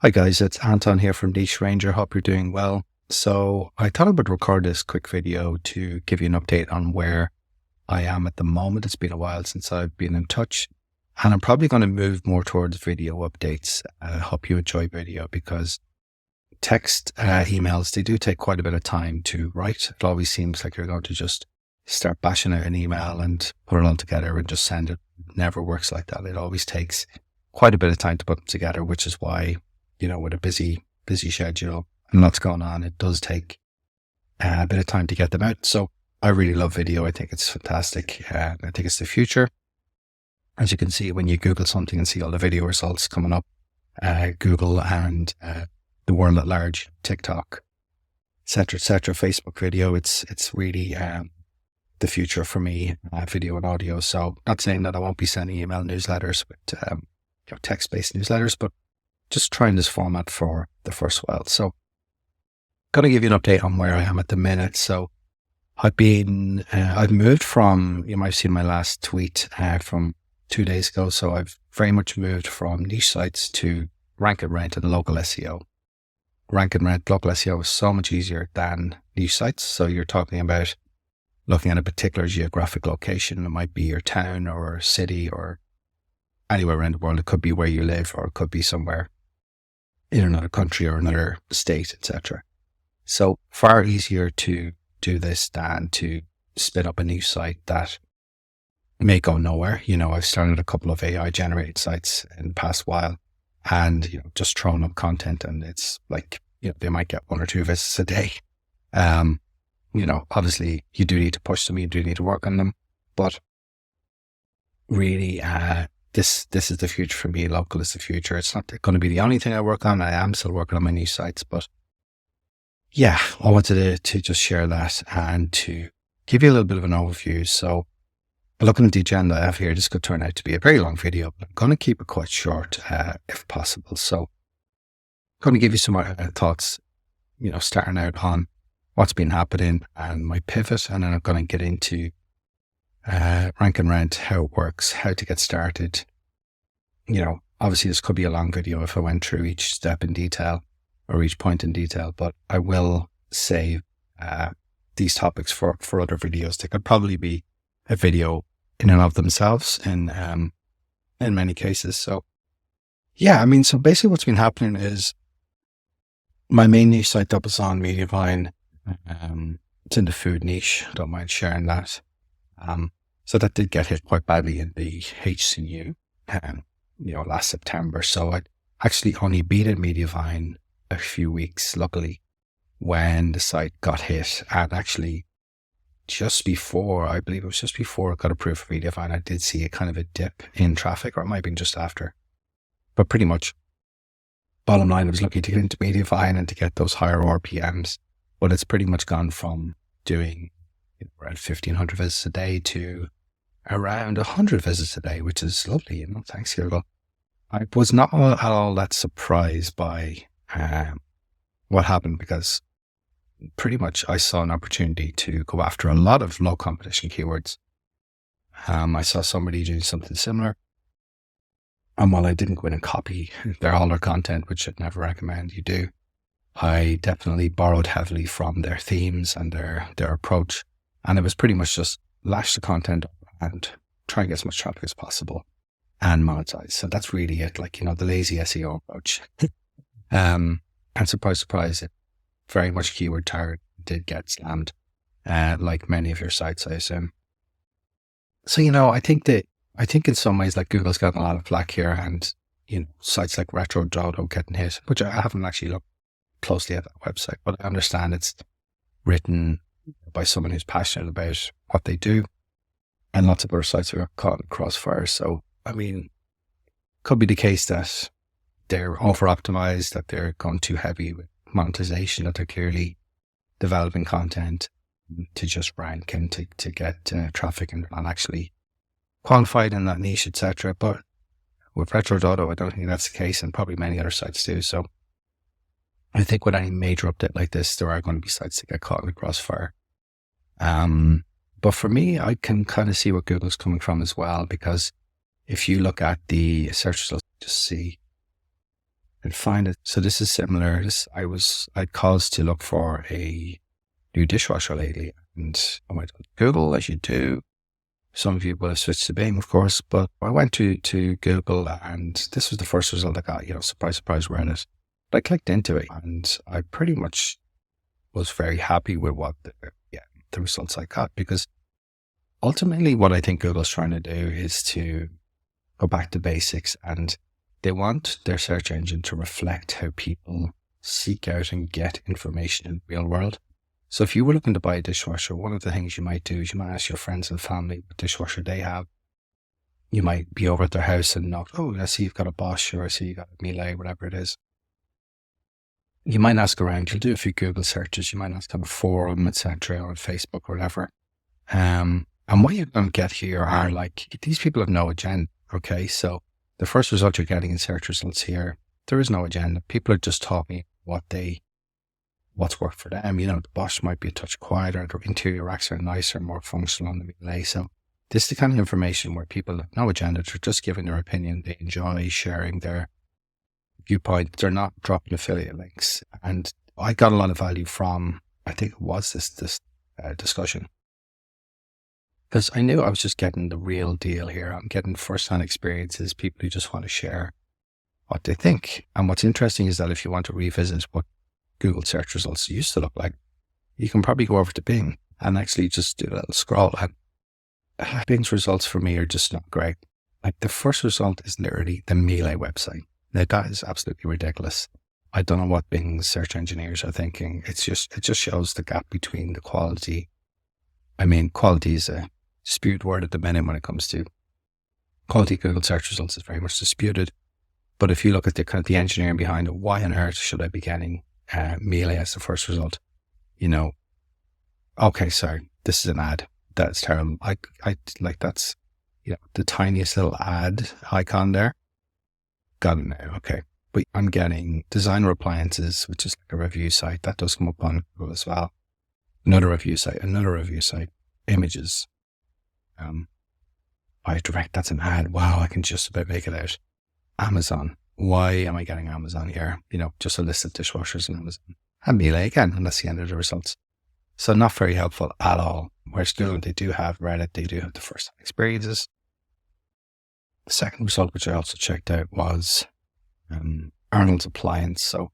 Hi guys, it's Anton here from Niche Ranger. Hope you're doing well. So I thought I would record this quick video to give you an update on where I am at the moment. It's been a while since I've been in touch, and I'm probably going to move more towards video updates. I hope you enjoy video because text emails, they do take quite a bit of time to write. It always seems like you're going to just start bashing out an email and put it all together and just send it. It never works like that. It always takes quite a bit of time to put them together, which is why, with a busy schedule and lots going on, it does take a bit of time to get them out. So I really love video. I think it's fantastic. I think it's the future. As you can see, when you Google something and see all the video results coming up, Google and the world at large, TikTok, etc., Facebook video, it's really the future for me, video and audio. So not saying that I won't be sending email newsletters with text-based newsletters, but just trying this format for the first while. So going to give you an update on where I am at the minute. So I've moved from, you might have seen my last tweet from 2 days ago. So I've very much moved from niche sites to rank and rent and local SEO. Rank and rent, local SEO is so much easier than niche sites. So you're talking about looking at a particular geographic location. It might be your town or city or anywhere around the world. It could be where you live, or it could be somewhere in another country or another state, etc. So far easier to do this than to spin up a new site that may go nowhere. I've started a couple of AI generated sites in the past while, and just throwing up content, and it's like, they might get 1 or 2 visits a day. Obviously you do need to push them, you do need to work on them, but really, this is the future for me. Local is the future. It's not going to be the only thing I work on. I am still working on my new sites, but yeah, I wanted to just share that and to give you a little bit of an overview. So looking at the agenda I have here, this could turn out to be a very long video, but I'm going to keep it quite short if possible. So I'm going to give you some thoughts, starting out on what's been happening and my pivot, and then I'm going to get into rank and rent, how it works, how to get started. Obviously this could be a long video if I went through each step in detail or each point in detail, but I will save these topics for other videos. They could probably be a video in and of themselves in many cases. So yeah, so basically what's been happening is my main niche site that was on Mediavine, it's in the food niche. I don't mind sharing that. So that did get hit quite badly in the HCU, last September. So I actually only beaten Mediavine a few weeks, luckily, when the site got hit. And actually, I believe it was just before it got approved for Mediavine, I did see a kind of a dip in traffic, or it might have been just after. But pretty much, bottom line, I was lucky to get into Mediavine and to get those higher RPMs. But it's pretty much gone from doing around 1,500 visits a day to around 100 visits a day, which is lovely. Thanks, Google. I was not at all that surprised by what happened, because pretty much I saw an opportunity to go after a lot of low competition keywords. I saw somebody doing something similar. And while I didn't go in and copy all their content, which I'd never recommend you do, I definitely borrowed heavily from their themes and their approach. And it was pretty much just lash the content up and try and get as much traffic as possible and monetize. So that's really it, the lazy SEO approach. And surprise, surprise, it very much keyword target did get slammed, like many of your sites, I assume. So, I think in some ways, Google's gotten a lot of flack here, and, sites like Retro Dodo getting hit, which I haven't actually looked closely at that website, but I understand it's written by someone who's passionate about what they do, and lots of other sites are caught in crossfire. So, could be the case that they're over-optimized, that they're going too heavy with monetization, that they're clearly developing content to just rank and to get traffic, and not actually qualified in that niche, etc. But with Retro Dodo, I don't think that's the case, and probably many other sites do. So I think with any major update like this, there are going to be sites that get caught in the crossfire. But for me, I can kind of see where Google's coming from as well, because if you look at the search results, just see and find it. So this is similar. I'd calls to look for a new dishwasher lately, and I went on Google, as you do. Some of you will have switched to Bing, of course, but I went to Google, and this was the first result I got. Surprise, surprise, we're in it. But I clicked into it, and I pretty much was very happy with what the results I got, because ultimately what I think Google's trying to do is to go back to basics, and they want their search engine to reflect how people seek out and get information in the real world. So if you were looking to buy a dishwasher, one of the things you might do is you might ask your friends and family what dishwasher they have. You might be over at their house and note, oh, I see you've got a Bosch, or I see you've got a Miele, whatever it is. You might ask around, you'll do a few Google searches, you might ask on a forum, etc., or on Facebook or whatever. And what you're going to get here are these people have no agenda, okay? So the first result you're getting in search results here, there is no agenda. People are just talking what's worked for them. The Bosch might be a touch quieter, their interior racks are nicer, more functional on the Miele. So this is the kind of information where people have no agenda. They're just giving their opinion. They enjoy sharing their viewpoint. They're not dropping affiliate links. And I got a lot of value from, I think it was this discussion, because I knew I was just getting the real deal here. I'm getting first-hand experiences, people who just want to share what they think. And what's interesting is that if you want to revisit what Google search results used to look like, you can probably go over to Bing and actually just do a little scroll. And Bing's results for me are just not great. The first result is literally the Miele website. Now that is absolutely ridiculous. I don't know what Bing's search engineers are thinking. It just shows the gap between the quality. I mean, quality is a disputed word at the minute when it comes to quality. Google search results is very much disputed. But if you look at the engineering behind it, why on earth should I be getting Miele as the first result? Okay, sorry, this is an ad. That's terrible. I that's, the tiniest little ad icon there. Got it now. Okay. But I'm getting Designer Appliances, which is like a review site. That does come up on Google as well. Another review site. Images. Buy direct, that's an ad. Wow, I can just about make it out. Amazon. Why am I getting Amazon here? Just a list of dishwashers on Amazon. And Miele again, and that's the end of the results. So not very helpful at all. Whereas Google, they do have Reddit, they do have the first experiences. The second result, which I also checked out, was Arnold's Appliance. So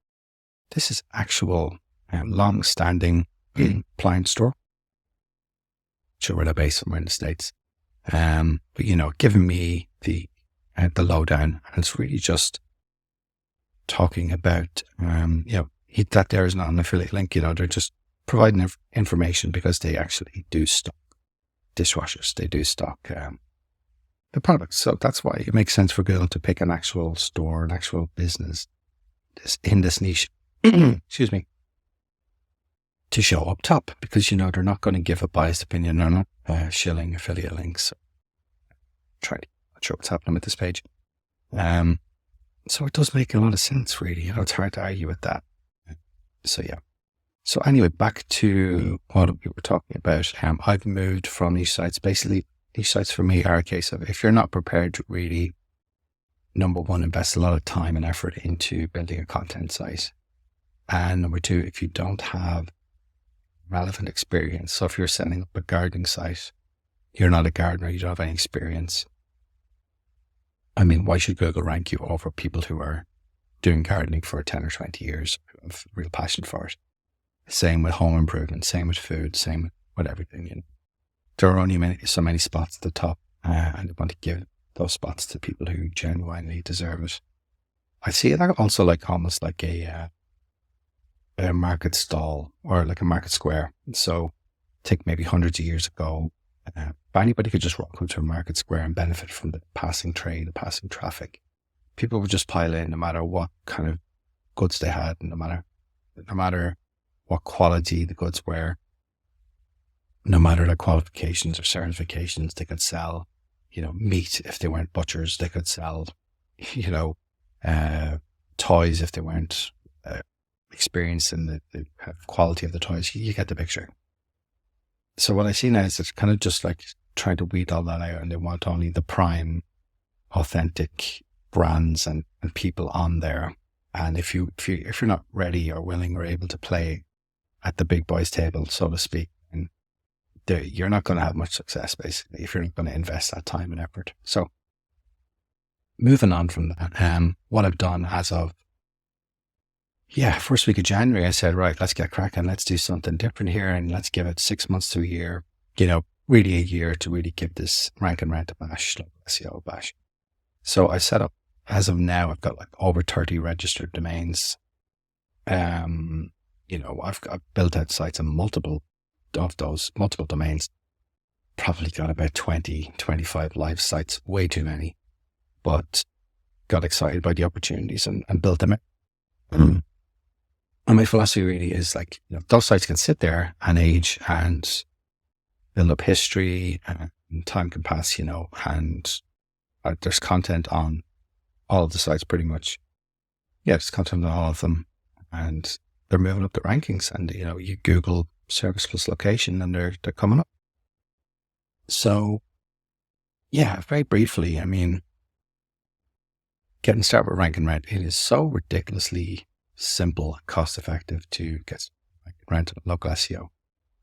this is actual long-standing appliance store. Sure, where they're based somewhere in the States. But giving me the lowdown, and it's really just talking about, that there is not an affiliate link. They're just providing information because they actually do stock dishwashers. They do stock the products. So that's why it makes sense for Google to pick an actual store, an actual business in this niche. Excuse me. To show up top, because they're not going to give a biased opinion. They're not shilling affiliate links. Not sure what's happening with this page. So it does make a lot of sense, really. It's hard to argue with that. So yeah. So anyway, back to what we were talking about. I've moved from niche sites. Basically, niche sites for me are a case of, if you're not prepared to really, number one, invest a lot of time and effort into building a content site, and number two, if you don't have relevant experience. So if you're setting up a gardening site, you're not a gardener, you don't have any experience. I mean, why should Google rank you over people who are doing gardening for 10 or 20 years, who have real passion for it? Same with home improvement, same with food, same with everything. There are only so many spots at the top, and they want to give those spots to people who genuinely deserve it. I see it also almost like a market stall, or like a market square. So think maybe hundreds of years ago, anybody could just walk into a market square and benefit from the passing trade, the passing traffic. People would just pile in no matter what kind of goods they had, no matter what quality the goods were, no matter their qualifications or certifications. They could sell, meat if they weren't butchers. They could sell, toys if they weren't experienced in the quality of the toys. You get the picture. So what I see now is it's kind of just like trying to weed all that out, and they want only the prime, authentic brands and people on there. And if you're not ready or willing or able to play at the big boys table, so to speak, and you're not going to have much success basically if you're not going to invest that time and effort. So moving on from that, what I've done as of first week of January, I said, right, let's get cracking. Let's do something different here, and let's give it 6 months to a year, really a year to really give this rank and rent a bash, like SEO bash. So I set up, as of now, I've got like over 30 registered domains. I've built out sites on multiple domains, probably got about 20, 25 live sites, way too many, but got excited by the opportunities and built them out. And my philosophy really is like, those sites can sit there and age and build up history, and time can pass, and there's content on all of the sites pretty much. Yeah, there's content on all of them, and they're moving up the rankings, and, you Google service plus location and they're coming up. So yeah, very briefly, getting started with rank and rent, it is so ridiculously simple, cost effective to get rank and rent on local SEO.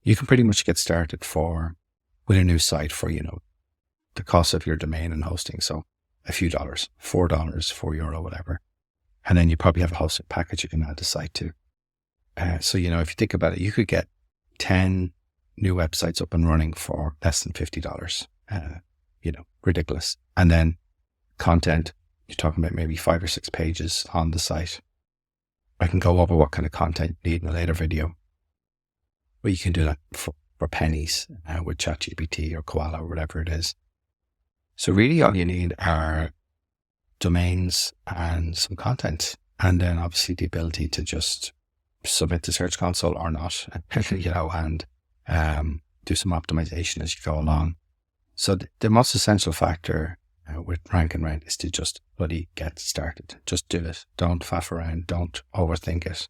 You can pretty much get started with a new site for, the cost of your domain and hosting. So a few dollars, $4, €4, whatever. And then you probably have a hosting package you can add the site to. So, if you think about it, you could get 10 new websites up and running for less than $50. Ridiculous. And then content, you're talking about maybe 5 or 6 pages on the site. I can go over what kind of content you need in a later video. But you can do that for pennies with ChatGPT or Koala or whatever it is. So really all you need are domains and some content. And then obviously the ability to just submit to Search Console or not, and do some optimization as you go along. So the most essential factor with rank and rent is to just bloody get started. Just do it. Don't faff around. Don't overthink it.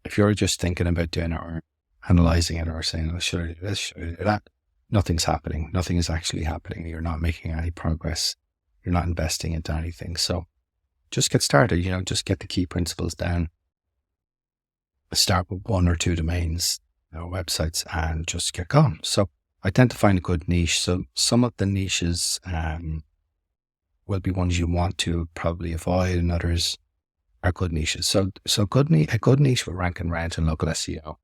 If you're just thinking about doing it or analyzing it or saying, oh, should I do this? Should I do that? Nothing's happening. Nothing is actually happening. You're not making any progress. You're not investing into anything. So just get started, just get the key principles down. Start with 1 or 2 domains, websites, and just get going. So I tend to find a good niche. So some of the niches will be ones you want to probably avoid, and others are good niches. So a good niche with rank and rent and local SEO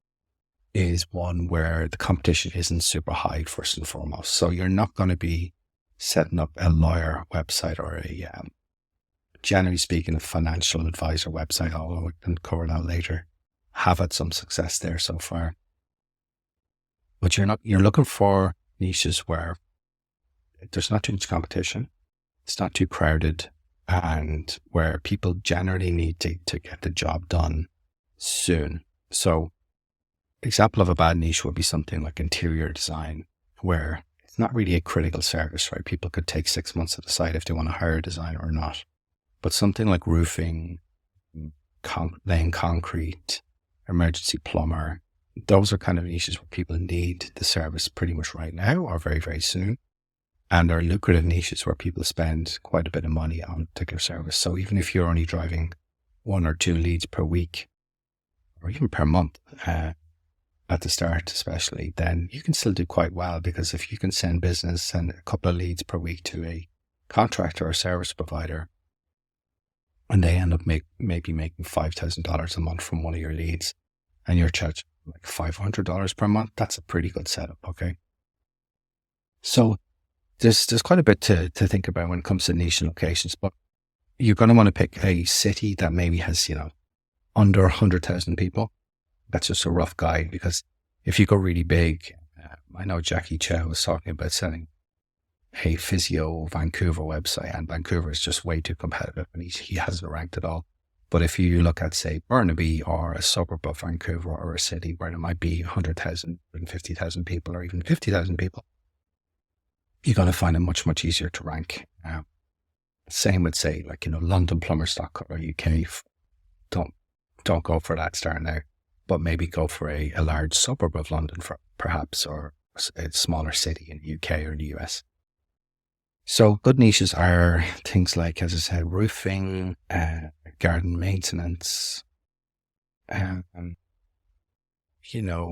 is one where the competition isn't super high, first and foremost. So you're not going to be setting up a lawyer website or generally speaking, a financial advisor website, although we can cover that later. Have had some success there so far. But you're looking for niches where there's not too much competition, it's not too crowded, and where people generally need to get the job done soon. So example of a bad niche would be something like interior design, where it's not really a critical service, right? People could take 6 months to decide if they want to hire a designer or not. But something like roofing, laying concrete, emergency plumber, those are kind of niches where people need the service pretty much right now or very, very soon. And are lucrative niches where people spend quite a bit of money on a particular service. So even if you're only driving 1 or 2 leads per week, or even per month, at the start especially, then you can still do quite well, because if you can send a couple of leads per week to a contractor or service provider, and they end up maybe making $5,000 a month from one of your leads, and you're charged like $500 per month, that's a pretty good setup, okay? So there's quite a bit to think about when it comes to niche locations, but you're going to want to pick a city that maybe has, under 100,000 people. That's just a rough guide, because if you go really big, I know Jackie Chow was talking about selling a Physio Vancouver website, and Vancouver is just way too competitive, and he hasn't ranked at all. But if you look at, say, Burnaby or a suburb of Vancouver, or a city where there might be 100,000, 150,000 people, or even 50,000 people, you're going to find it much, much easier to rank. Same with, say, like, LondonPlumbers.co.uk. Don't go for that star now, but maybe go for a large suburb of London, perhaps, or a smaller city in the UK or the US. So good niches are things like, as I said, roofing, garden maintenance, um,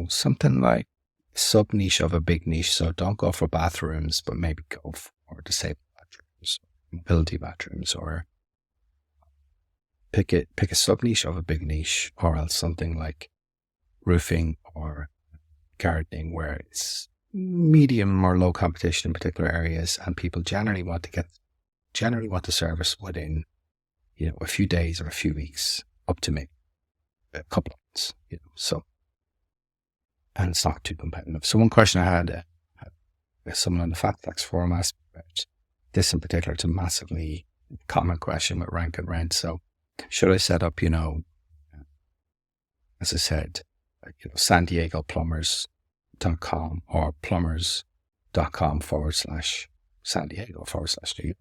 something like sub niche of a big niche. So don't go for bathrooms, but maybe go for disabled bathrooms, mobility bathrooms, or pick a sub niche of a big niche, or else something like roofing or gardening, where it's medium or low competition in particular areas, and people generally want the service within a few days or a few weeks, up to maybe a couple of months. So, and it's not too competitive. So one question I had, someone on the FatFlex forum asked about this in particular. It's a massively common question with rank and rent. So should I set up, as I said, San Diego plumbers.com or plumbers.com/San Diego /New York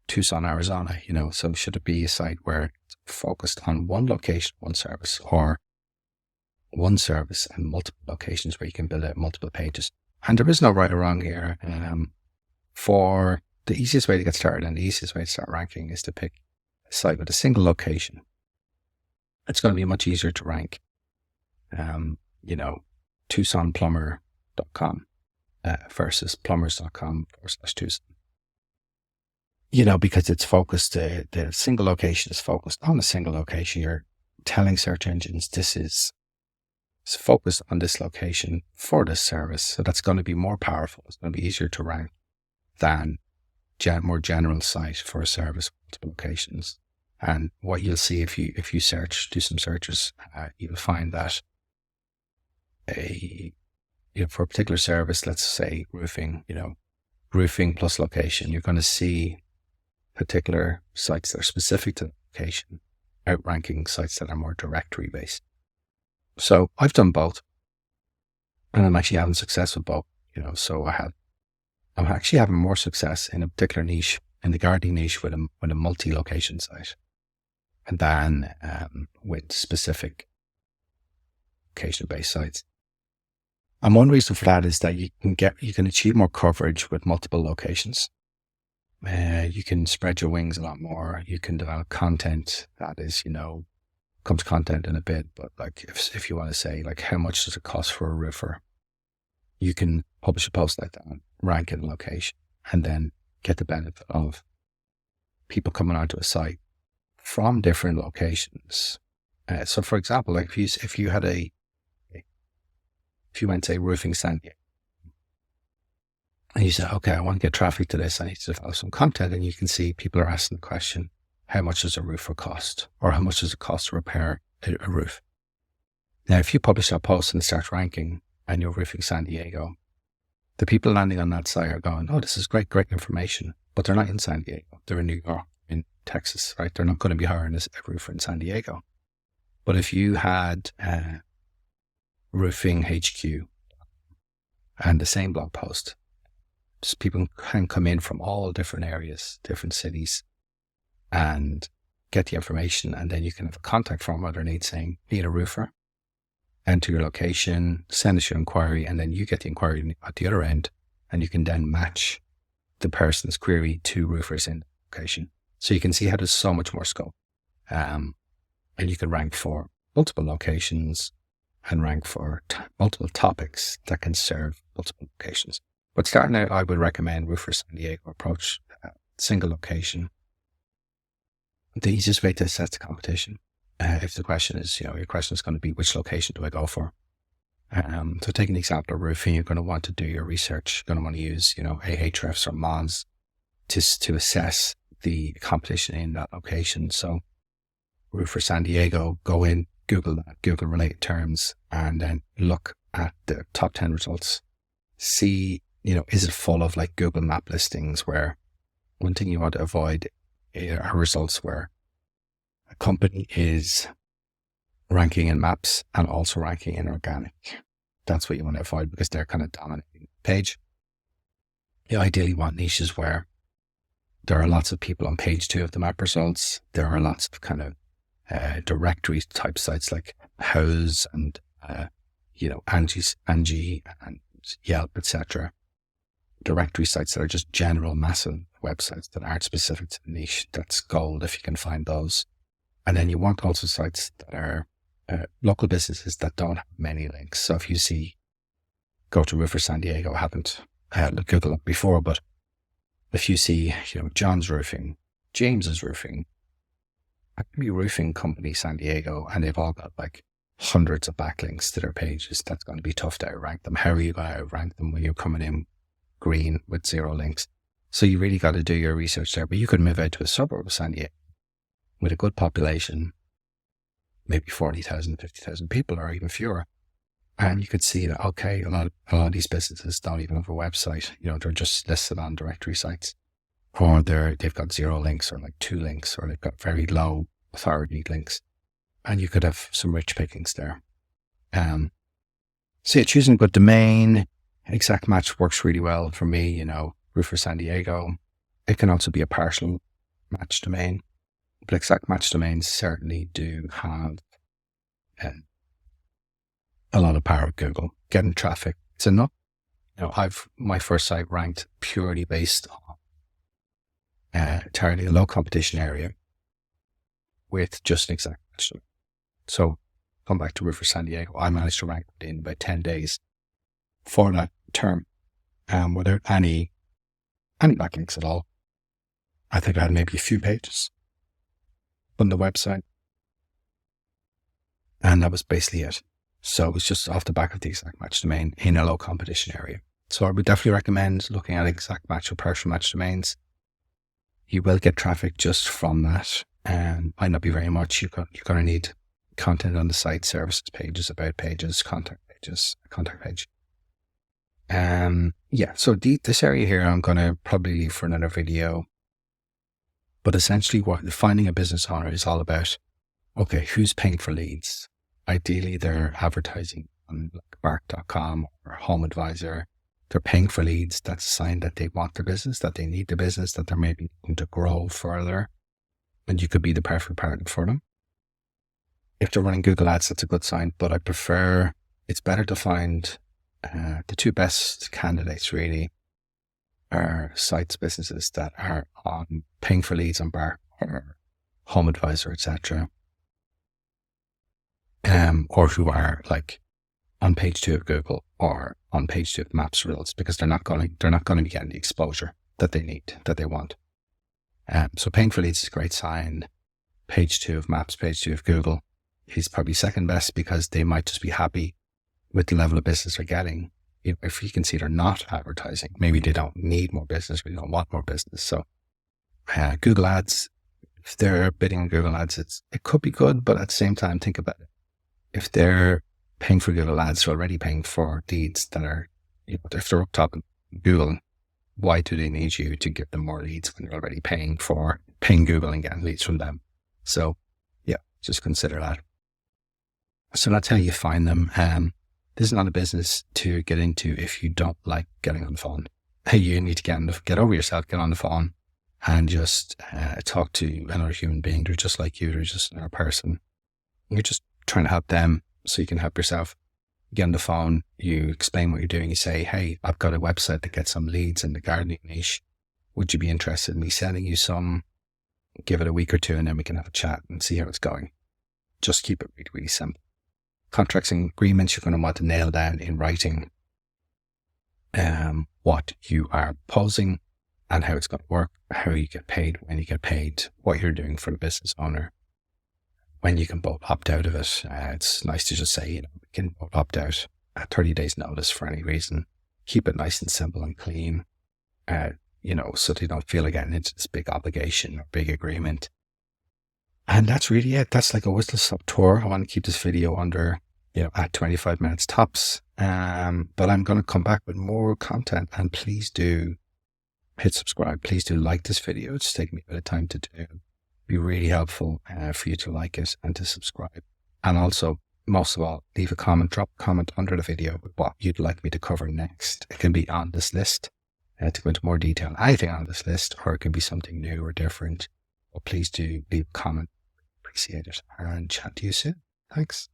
/Tucson, Arizona, so should it be a site where it's focused on one location, one service, or one service and multiple locations where you can build out multiple pages? And there is no right or wrong here. For the easiest way to get started and the easiest way to start ranking is to pick a site with a single location. It's going to be much easier to rank, TucsonPlumber.com versus plumbers.com/Tucson. Because it's focused, the single location is focused on a single location. You're telling search engines this is focused on this location for this service. So that's going to be more powerful. It's going to be easier to rank than more general site for a service with multiple locations. And what you'll see if you do some searches, you'll find that for a particular service, let's say roofing, roofing plus location, you're going to see particular sites that are specific to the location outranking sites that are more directory based. So I've done both, and I'm actually having success with both. So I'm actually having more success in a particular niche, in the gardening niche, with a multi-location site, and then with specific location-based sites. And one reason for that is that you can achieve more coverage with multiple locations. You can spread your wings a lot more. You can develop content that is, come to content in a bit, but like if you want to say, like, how much does it cost for a roofer? You can publish a post like that, rank in a location, and then get the benefit of people coming onto a site from different locations. So for example, like if you went, say, roofing San Diego, and you say, okay, I want to get traffic to this, I need to develop some content, and you can see people are asking the question, how much does a roofer cost? Or how much does it cost to repair a roof? Now, if you publish that post and start ranking and you're roofing San Diego, the people landing on that site are going, oh, this is great information, but they're not in San Diego. They're in New York, in Texas, right? They're not going to be hiring a roofer in San Diego. But if you had roofing HQ and the same blog post, just people can come in from all different areas, different cities, and get the information, and then you can have a contact form underneath saying, need a roofer, enter your location, send us your inquiry, and then you get the inquiry at the other end, and you can then match the person's query to roofers in the location. So you can see how there's so much more scope. And you can rank for multiple locations and rank for multiple topics that can serve multiple locations. But starting out, I would recommend Roofer San Diego approach, single location. The easiest way to assess the competition. If the question is, your question is going to be, which location do I go for? So taking the example of roofing, you're going to want to do your research. You're going to want to use, Ahrefs or Moz to assess the competition in that location. So Roofer San Diego, go in, Google that, Google related terms, and then look at the top 10 results. See, is it full of like Google map listings, where one thing you want to avoid are results where a company is ranking in maps and also ranking in organic. That's what you want to avoid, because they're kind of dominating the page. You ideally want niches where there are lots of people on page 2 of the map results. There are lots of kind of directory type sites like Houzz and Angie and Yelp, etc., directory sites that are just general massive websites that aren't specific to the niche. That's gold if you can find those. And then you want also sites that are local businesses that don't have many links. So if you see, go to Roofer San Diego, I haven't Googled it before, but if you see, John's Roofing, James's Roofing, Acme Roofing Company San Diego, and they've all got like hundreds of backlinks to their pages, that's going to be tough to outrank them. How are you going to outrank them when you're coming in green with 0 links? So you really got to do your research there. But you could move out to a suburb of San Diego with a good population, maybe 40,000, 50,000 people, or even fewer. And you could see that, okay, a lot of these businesses don't even have a website. They're just listed on directory sites, or they've got 0 links, or like 2 links, or they've got very low authority links. And you could have some rich pickings there. So yeah, choosing a good domain, exact match works really well for me, Roofer San Diego. It can also be a partial match domain, but exact match domains certainly do have a lot of power at Google. Getting traffic, it's enough. My first site ranked purely based on targeting a low competition area with just an exact match domain. So come back to Roofer San Diego, I managed to rank it in about 10 days for that term, without any backlinks at all. I think I had maybe a few pages on the website, and that was basically it. So it was just off the back of the exact match domain in a low competition area. So I would definitely recommend looking at exact match or partial match domains. You will get traffic just from that, and might not be very much. You're going to need content on the site, services pages, about pages, contact page. So this area here I'm going to probably leave for another video. But essentially what finding a business owner is all about, okay, who's paying for leads? Ideally they're advertising on like Bark.com or Home Advisor. They're paying for leads. That's a sign that they want the business, that they need the business, that they're maybe looking to grow further. And you could be the perfect partner for them. If they're running Google Ads, that's a good sign, but it's better to find the 2 best candidates really are sites, businesses that are on paying for leads on Bark or Home Advisor, etc. Or who are like on page 2 of Google or on page 2 of Maps results, because they're not going to be getting the exposure that they need, that they want. So paying for leads is a great sign. Page 2 of Maps, page 2 of Google is probably second best, because they might just be happy with the level of business they're getting. If you can see they're not advertising, maybe they don't need more business, or they don't want more business. So Google Ads, if they're bidding on Google Ads, it could be good, but at the same time, think about it. If they're paying for Google Ads, they're already paying for leads that are, if they're up top in Google, why do they need you to give them more leads when they're already paying Google and getting leads from them? So yeah, just consider that. So that's how you find them. This is not a business to get into if you don't like getting on the phone. You need to get over yourself, get on the phone, and just talk to another human being. They're just like you. They're just another person. You're just trying to help them so you can help yourself. You get on the phone, you explain what you're doing. You say, hey, I've got a website that gets some leads in the gardening niche. Would you be interested in me sending you some? Give it a week or 2 and then we can have a chat and see how it's going. Just keep it really, really simple. Contracts and agreements, you're going to want to nail down in writing what you are proposing and how it's going to work, how you get paid, when you get paid, what you're doing for the business owner, when you can both opt out of it. It's nice to just say, we can both opt out at 30 days notice for any reason. Keep it nice and simple and clean, so they don't feel like getting into this big obligation or big agreement. And that's really it. That's like a whistle-stop tour. I want to keep this video under, at 25 minutes tops. But I'm going to come back with more content, and please do hit subscribe. Please do like this video. It's taking me a bit of time to do. It'd be really helpful for you to like it and to subscribe. And also, most of all, leave a comment, drop a comment under the video with what you'd like me to cover next. It can be on this list to go into more detail, anything on this list, or it can be something new or different. But please do leave a comment. Appreciate it, and chat to you soon. Thanks.